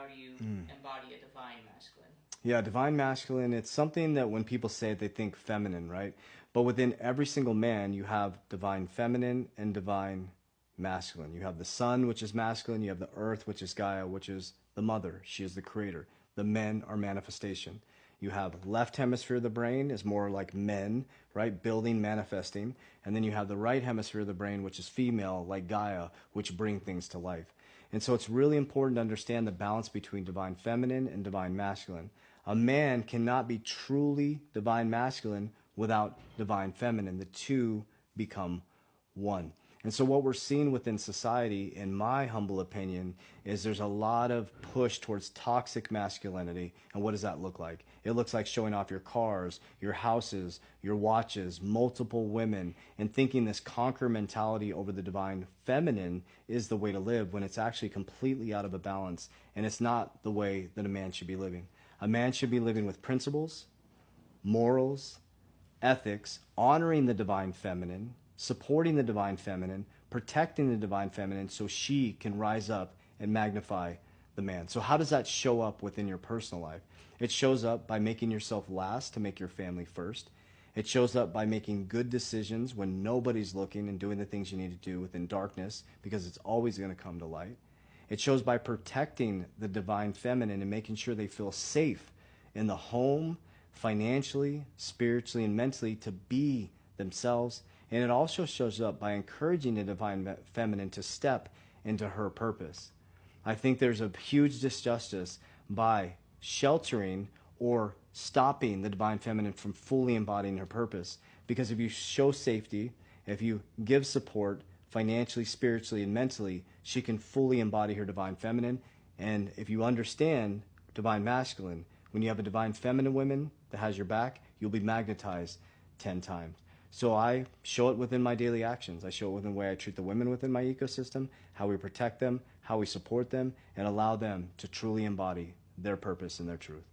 do you embody a divine masculine? Yeah, divine masculine, it's something that when people say it, they think feminine, right? But within every single man, you have divine feminine and divine masculine. You have the sun, which is masculine. You have the earth, which is Gaia, which is the mother. She is the creator. The men are manifestation. You have left hemisphere of the brain is more like men, right? Building, manifesting. And then you have the right hemisphere of the brain, which is female, like Gaia, which bring things to life. And so it's really important to understand the balance between divine feminine and divine masculine. A man cannot be truly divine masculine without divine feminine. The two become one. And so what we're seeing within society, in my humble opinion, is there's a lot of push towards toxic masculinity. And what does that look like? It looks like showing off your cars, your houses, your watches, multiple women, and thinking this conquer mentality over the divine feminine is the way to live when it's actually completely out of a balance. And it's not the way that a man should be living. A man should be living with principles, morals, ethics, honoring the divine feminine, supporting the divine feminine, protecting the divine feminine so she can rise up and magnify the man. So how does that show up within your personal life? It shows up by making yourself last to make your family first. It shows up by making good decisions when nobody's looking and doing the things you need to do within darkness because it's always going to come to light. It shows by protecting the divine feminine and making sure they feel safe in the home, financially, spiritually, and mentally to be themselves. And it also shows up by encouraging the divine feminine to step into her purpose. I think there's a huge disjustice by sheltering or stopping the divine feminine from fully embodying her purpose. Because if you show safety, if you give support financially, spiritually, and mentally, she can fully embody her divine feminine. And if you understand divine masculine, when you have a divine feminine woman that has your back, you'll be magnetized 10 times. So I show it within my daily actions. I show it within the way I treat the women within my ecosystem, how we protect them, how we support them, and allow them to truly embody their purpose and their truth.